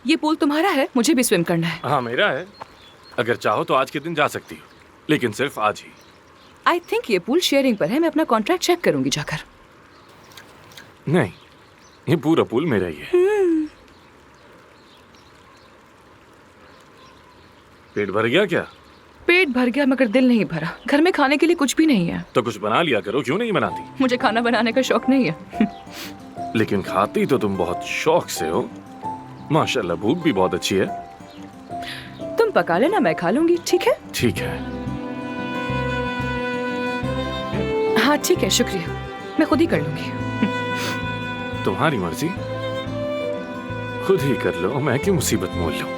ये पूल तुम्हारा है? मुझे भी स्विम करना है। हाँ मेरा है। अगर चाहो तो आज के दिन जा सकती हो, लेकिन सिर्फ आज ही। आई थिंक ये पूल शेयरिंग पर है। मैं अपना कॉन्ट्रैक्ट चेक करूंगी जाकर। नहीं, ये पूरा पूल मेरा ही है। पेट भर गया क्या? पेट भर गया मगर दिल नहीं भरा। घर में खाने के लिए कुछ भी नहीं है। तो कुछ बना लिया करो, क्यों नहीं बनाती? मुझे खाना बनाने का शौक नहीं है। लेकिन खाती तो तुम बहुत शौक से हो। माशाल्लाह, भूख भी बहुत अच्छी है। तुम पका लेना, मैं खा लूंगी। ठीक है? ठीक है। हाँ ठीक है, शुक्रिया। मैं खुद ही कर लूंगी। तुम्हारी मर्जी, खुद ही कर लो। मैं क्यों मुसीबत मोल लूं?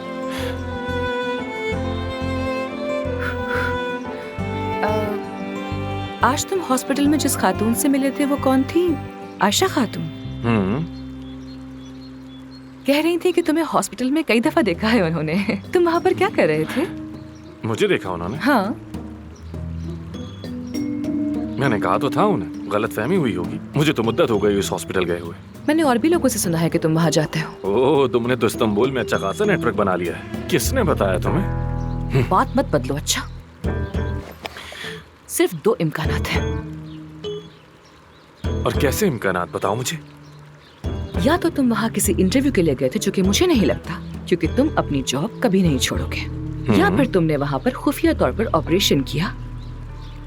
आज तुम हॉस्पिटल में जिस खातून से मिले थे वो कौन थी? आयशा खातून। कह रही थी कि तुम्हें हॉस्पिटल में कई दफा देखा है उन्होंने। तुम वहाँ पर क्या कर रहे थे? मुझे देखा उन्होंने? हाँ। मैंने कहा तो था उन्हें, गलतफहमी हुई होगी। मुझे तो मुद्दत हो गई इस हॉस्पिटल गए हुए। मैंने और भी लोगों से सुना है कि तुम वहाँ जाते हो। ओह, तुमने तो इस्तांबुल में अच्छा खासा नेटवर्क बना लिया है। किसने बताया तुम्हें? बात मत बदलो। अच्छा, सिर्फ 2 इम्कानात हैं। और कैसे इम्कानात, बताओ मुझे। या तो तुम वहाँ किसी इंटरव्यू के लिए गए थे, जो कि मुझे नहीं लगता, क्योंकि तुम अपनी जॉब कभी नहीं छोड़ोगे। या फिर तुमने वहाँ पर खुफिया तौर पर ऑपरेशन किया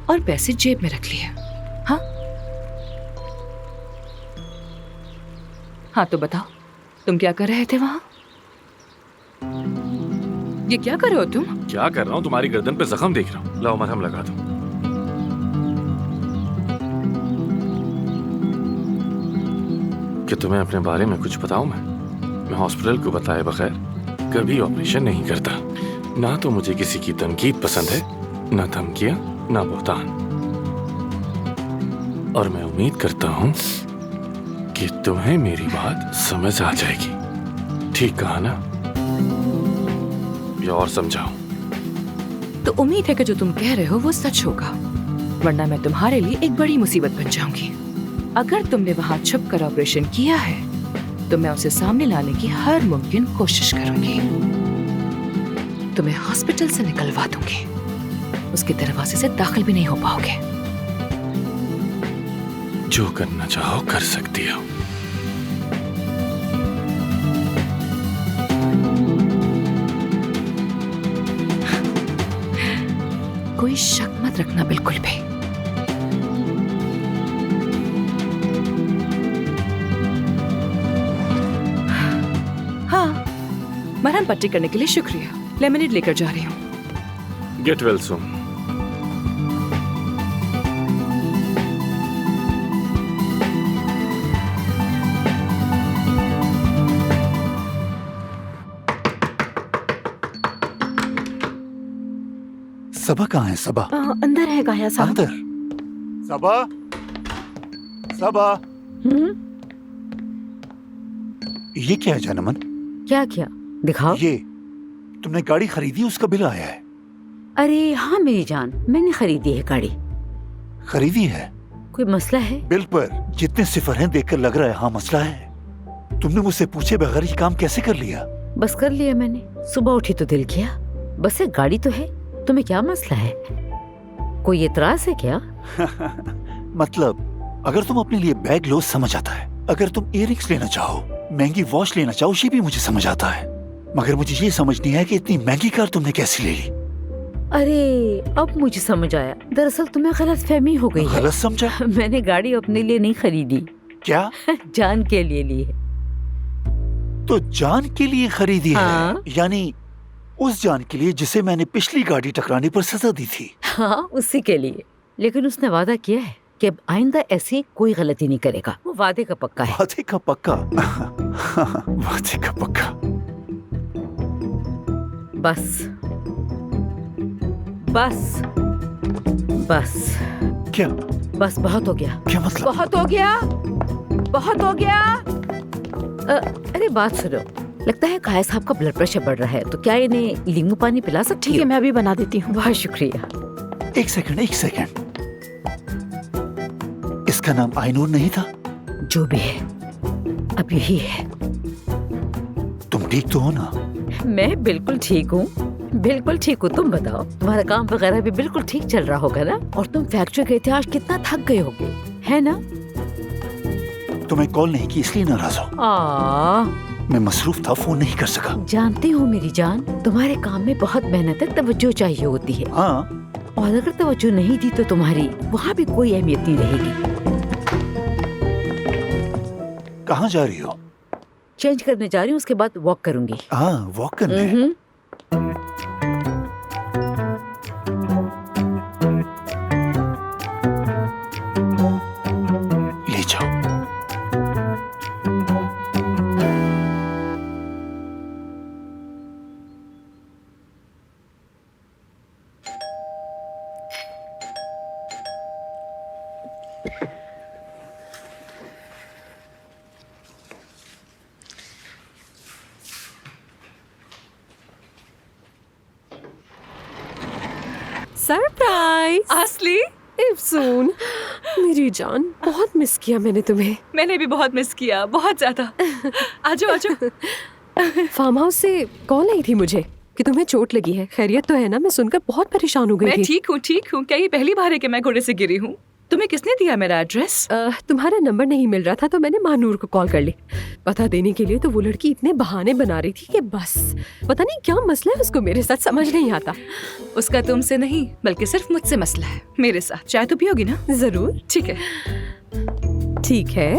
और पैसे जेब में रख लिए। हाँ हाँ, तो बताओ तुम क्या कर रहे थे वहाँ? ये क्या कर रहे हो तुम? क्या कर रहा हूँ? तुम्हारी गर्दन पे जख्म देख रहा हूँ। लाओ मरहम लगा दो। कि तुम्हें अपने बारे में कुछ बताऊं? मैं हॉस्पिटल को बताए बगैर कभी ऑपरेशन नहीं करता। ना तो मुझे किसी की तनकीद पसंद है, ना धमकियां, ना बुहतान। और मैं उम्मीद करता हूं कि तुम्हें मेरी बात समझ आ जाएगी। ठीक कहा ना? या और समझाऊं? तो उम्मीद है कि जो तुम कह रहे हो वो सच होगा, वरना मैं तुम्हारे लिए एक बड़ी मुसीबत बन जाऊंगी। अगर तुमने वहां छुप कर ऑपरेशन किया है तो मैं उसे सामने लाने की हर मुमकिन कोशिश करूंगी। तुम्हें हॉस्पिटल से निकलवा दूंगी। उसके दरवाजे से दाखिल भी नहीं हो पाओगे। जो करना चाहो कर सकती हो। कोई शक मत रखना बिल्कुल भी। हाँ, मरहम पट्टी करने के लिए शुक्रिया। लेमनेड लेकर जा रही हूँ। Get well soon. सबा कहाँ है? सबा अंदर है गाया साहब। अंदर? सबा, सबा। ये क्या है जानमन? क्या क्या दिखाओ। ये तुमने गाड़ी खरीदी, उसका बिल आया है। अरे हाँ मेरी जान, मैंने खरीदी है गाड़ी। खरीदी है? कोई मसला है? बिल पर जितने सिफर हैं देखकर लग रहा है हाँ मसला है। तुमने मुझसे पूछे बगैर ये काम कैसे कर लिया? बस कर लिया मैंने। सुबह उठी तो दिल किया। बस एक गाड़ी तो है, तुम्हें क्या मसला है? कोई एतराज है क्या? मतलब अगर तुम अपने लिए बैग लो समझ आता है, अगर तुम इयररिंग्स लेना चाहो, महंगी वॉच लेना चाहो, ये भी मुझे समझ आता है। मगर मुझे ये समझ नहीं है कि इतनी महंगी कार तुमने कैसे ले ली। अरे अब मुझे समझ आया। दरअसल तुम्हें गलतफहमी हो गई है। गलत समझा? मैंने गाड़ी अपने लिए नहीं खरीदी। क्या? जान के लिए ली है। तो जान के लिए खरीदी हाँ। है? यानी उस जान के लिए जिसे मैंने पिछली गाड़ी टकराने पर सजा दी थी। हाँ उसी के लिए। लेकिन उसने वादा किया है कि अब आइंदा ऐसी कोई गलती नहीं करेगा। वो वादे का पक्का है। वादे का पक्का? वादे का पक्का। बस बस बस। क्या? बस बहुत हो गया। क्या मतलब? बहुत हो गया, बहुत हो गया। अरे बात सुनो, लगता है काया साहब का ब्लड प्रेशर बढ़ रहा है, तो क्या इन्हें नींबू पानी पिला सकती हो? ठीक है, मैं अभी बना देती हूँ। बहुत शुक्रिया। एक सेकंड, एक सेकंड। इसका नाम आइनूर नहीं था? जो भी है अब यही है। तुम ठीक तो हो ना? मैं बिल्कुल ठीक हूँ, बिल्कुल ठीक हूँ। तुम बताओ, तुम्हारा काम वगैरह भी बिल्कुल ठीक चल रहा होगा ना? और तुम फैक्ट्री गए थे, आज कितना थक गए होगे, है ना? तुम्हें कॉल नहीं की इसलिए नाराज हो? मैं मसरूफ था, फोन नहीं कर सका। जानती हूँ मेरी जान, तुम्हारे काम में बहुत मेहनत है, तवज्जो चाहिए होती है। हाँ, और अगर तवज्जो नहीं दी तो तुम्हारी वहाँ भी कोई अहमियत नहीं रहेगी। कहाँ जा रही हो? चेंज करने जा रही हूँ, उसके बाद वॉक करूंगी। हाँ, वॉक करने। ले जाओ। सरप्राइज असली इफ्सून, मेरी जान, बहुत मिस किया मैंने तुम्हें। मैंने भी बहुत मिस किया, बहुत ज्यादा। आजो आजो। फार्म हाउस से कॉल आई थी मुझे कि तुम्हें चोट लगी है। खैरियत तो है ना? मैं सुनकर बहुत परेशान हो गई मैं थी। ठीक हूँ। क्या ये पहली बार है कि मैं घोड़े से गिरी हूँ? तुम्हें किसने दिया मेरा एड्रेस? तुम्हारा नंबर नहीं मिल रहा था तो मैंने महानूर को कॉल कर ली पता देने के लिए। तो वो लड़की इतने बहाने बना रही थी कि बस पता नहीं क्या मसला है, उसको मेरे साथ समझ नहीं आता। उसका तुमसे नहीं बल्कि सिर्फ मुझसे मसला है, मेरे साथ। चाय तो पियोगी ना? जरूर, ठीक है। ठीक है।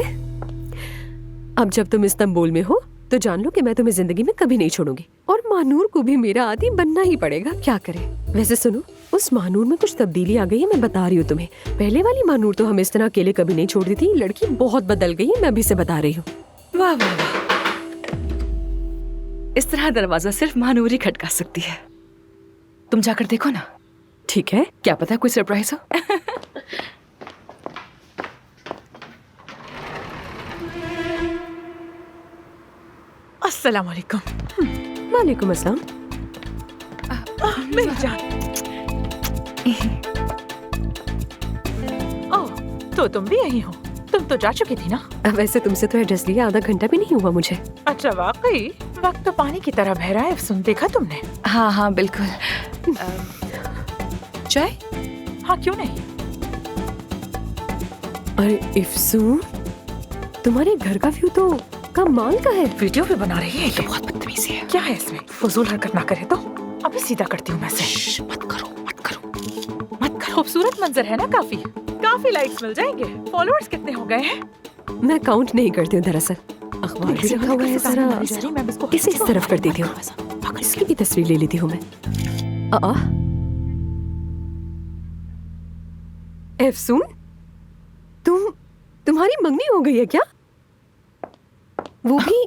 अब जब तुम इस्तांबुल में हो तो जान लो कि मैं तुम्हें जिंदगी में कभी नहीं छोड़ूंगी, और महानूर को भी मेरा आदी बनना ही पड़ेगा। क्या करें? वैसे सुनो, उस महानूर में कुछ तब्दीली आ गई है, मैं बता रही हूँ तुम्हें। पहले वाली महानूर तो हमें इस तरह अकेले कभी नहीं छोड़ती थी, लड़की बहुत बदल गई है, मैं अभी से बता रही हूँ। वाह वाह वाह, इस तरह दरवाजा सिर्फ महानूर ही खटका सकती है। तुम जाकर देखो ना। ठीक है, क्या पता कोई सरप्राइज हो। अस्सलाम वालेकुम। वालेकुम अस्सलाम। मेरी जान। ओह, तो तुम भी यही हो? तुम तो जा चुकी थी ना? वैसे तुमसे तो एड्रेस लिया आधा घंटा भी नहीं हुआ मुझे। अच्छा, वाकई वक्त तो पानी की तरह बह रहा है। सुन, देखा तुमने? हाँ हाँ बिल्कुल। चाय? हाँ, क्यों नहीं। अरे इफ्सून, तुम्हारे घर का व्यू तो कमाल का है। वीडियो भी बना रही है। तो बहुत बदतमीजी है। क्या है इसमें? फजूल हरकत ना करे तो अभी सीधा करती हूँ मैं से। मत करो मत करो मत करो। खूबसूरत मंजर है ना? काफी लाइक्स मिल जाएंगे। फॉलोअर्स कितने हो गए हैं? मैं काउंट नहीं करती हूँ दरअसल। अखबार भी रखा हुआ है सारा, मैं इसको इसी तरफ कर देती हूँ। इसकी भी तस्वीर ले लेती हूँ मैं। इफ्सून, तुम्हारी मंगनी हो गई है क्या? वो भी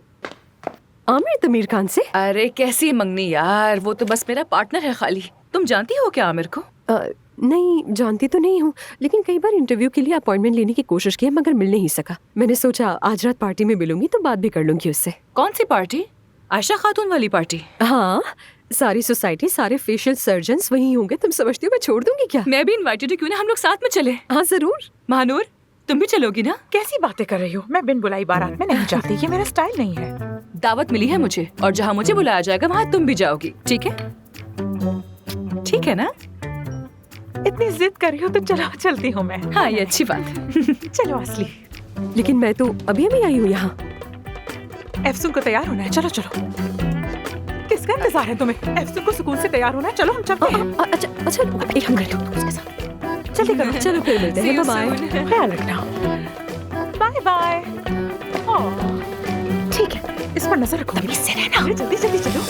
आमिर तमीर खान से? अरे कैसी मंगनी यार, वो तो बस मेरा पार्टनर है खाली। तुम जानती हो क्या आमिर को? नहीं जानती तो नहीं हूँ, लेकिन कई बार इंटरव्यू के लिए अपॉइंटमेंट लेने की कोशिश की मगर मिल नहीं सका। मैंने सोचा आज रात पार्टी में मिलूंगी तो बात भी कर लूंगी उससे। कौन सी पार्टी? आयशा खातून वाली पार्टी? हाँ, सारी सोसाइटी, सारे फेशियल सर्जन्स वहीं होंगे। तुम समझती हो मैं छोड़ दूंगी क्या? मैं भी इनवाइटेड हूँ, क्यों ना हम लोग साथ में चले? हाँ जरूर। महानूर, तुम भी चलोगी ना? कैसी बातें कर रही हो? मैं बिन बुलाई बारात में नहीं जाती, ये मेरा स्टाइल नहीं है। दावत मिली है मुझे, और जहाँ मुझे बुलाया जाएगा वहाँ तुम भी जाओगी, ठीक है? ठीक है ना? इतनी जिद कर रही हो तो चलो, चलती हूँ मैं। हाँ, ये अच्छी बात है। चलो असली। लेकिन मैं तो अभी आई हूँ यहाँ। एफसून को तैयार होना है, चलो चलो। किसका इंतजार है तुम्हें? एफसून को सुकून से तैयार होना है, चलो हम चलते हैं। अच्छा एक हम कर लो उसके साथ। जल्दी करो। चलो फिर मिलते हैं, बाय। ख्याल रखना। Bye bye. ठीक है, इस पर नजर रखो। तमीज से रहना। जल्दी जल्दी चलो।